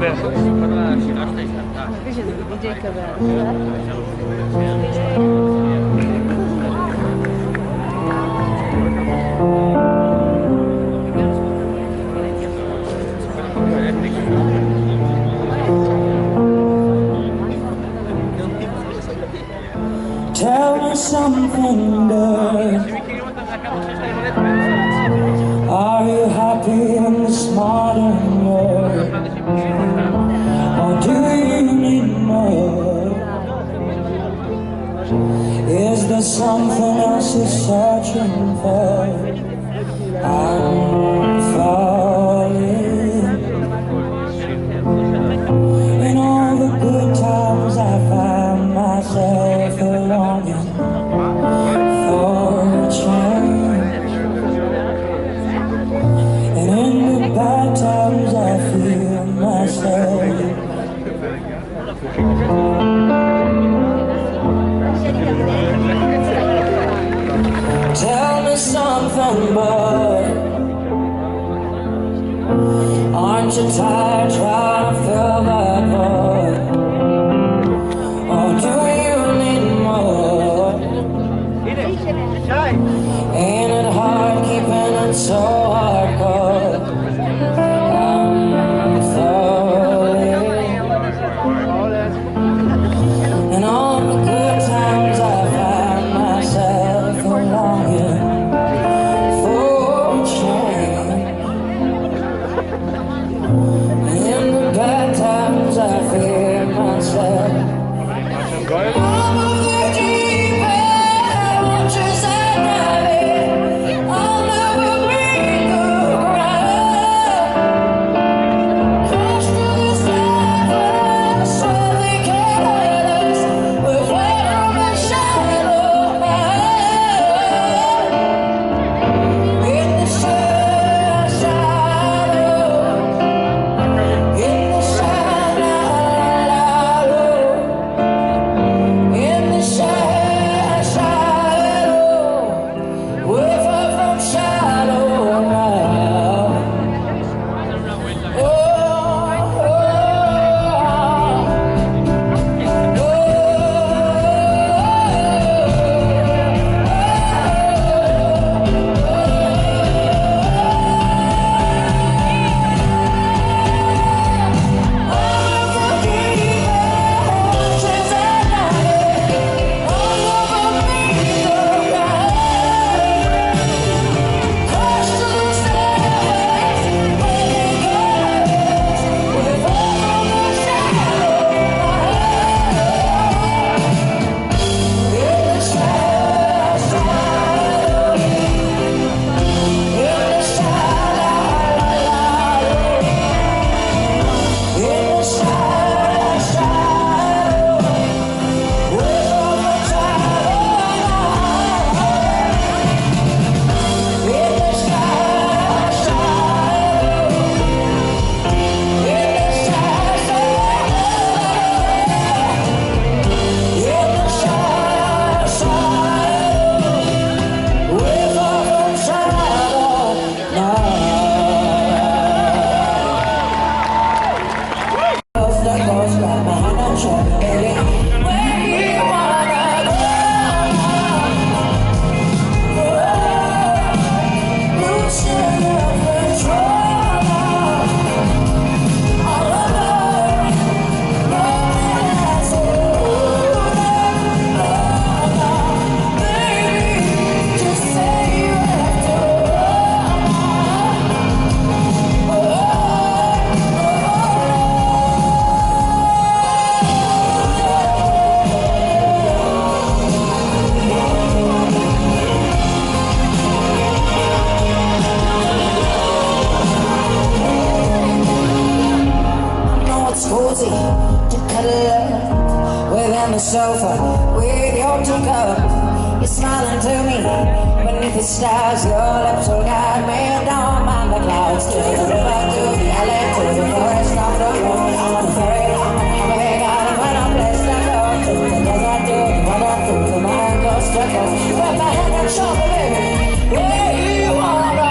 Caber. Invece del DJ Caber. Tell me something, girl. Are you happy in this modern world? Or do you need more? Is there something else you're searching for? I'm falling. In all the good times I find myself longing for a change, and in the bad times I feel myself. Tell me something, boy. Aren't you tired trying to fill that void? Or do you need more? Ain't it hard keeping it so hardcore? I'm falling. And all the good times I find myself longing for change. And in the bad times I fear myself. On the sofa with your teacup, you're smiling to me beneath the stars. Your lips will guide me. Don't mind the clouds. To the river, to the alley, to the forest, on the road, on the ferry, on the highway. Gotta find a place to go. To the desert, to the water, to the mind goes to coast. With my hand on shoulder, baby, where you wanna go?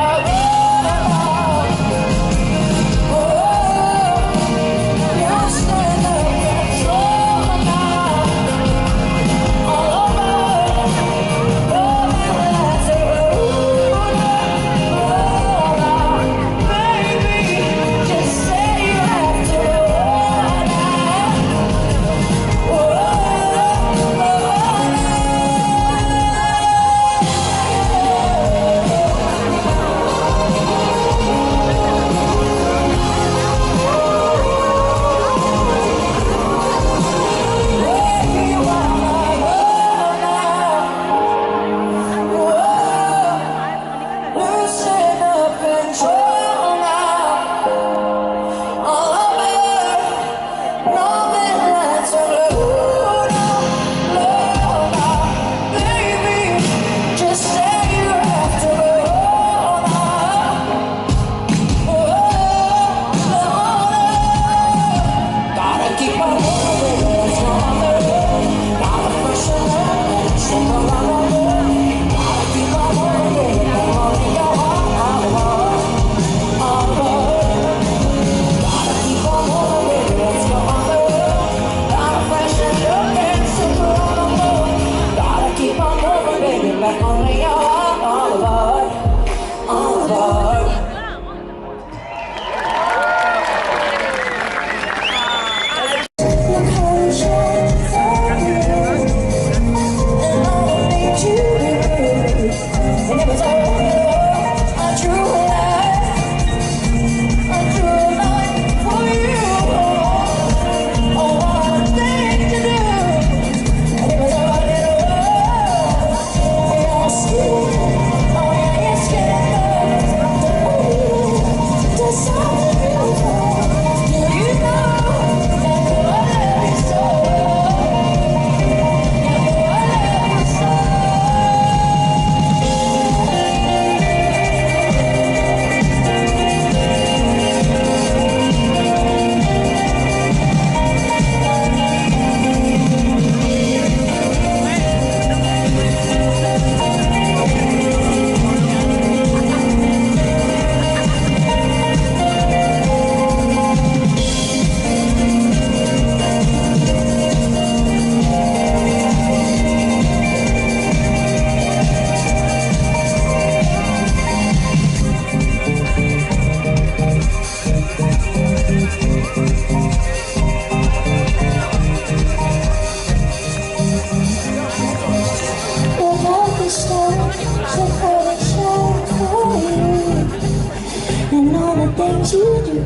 things you do.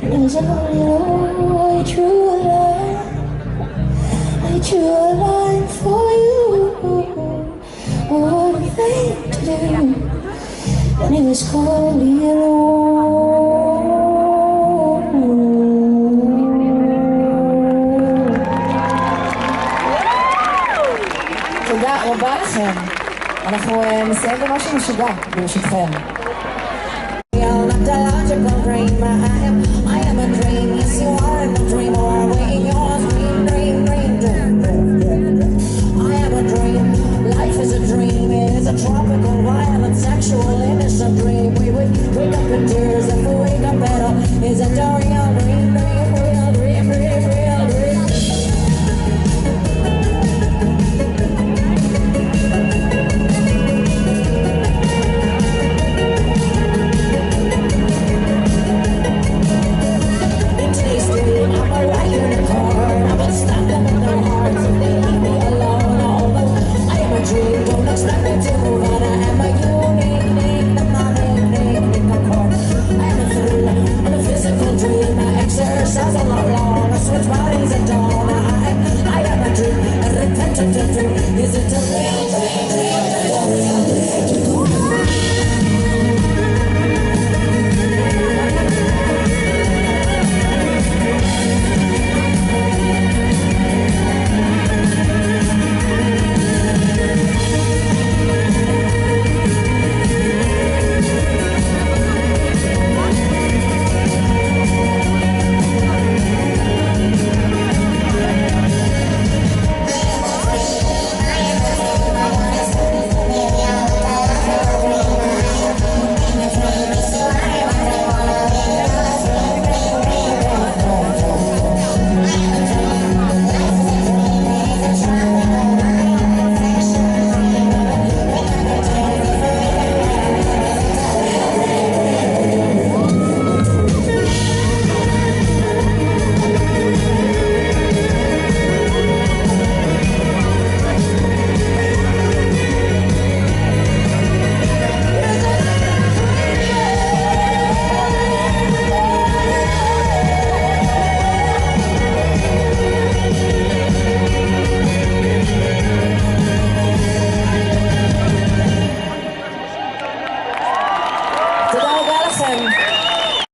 There's only a true line for you. What a thing to do when it was cold תודה רבה לכם. אנחנו נסיים במשהו משוגע, ברשותכם. I am a dream, yes you are a dream, or awaiting yours, dream. I am a dream, life is a dream, it is a tropical, violent, sexual, innocent dream. We would wake up and do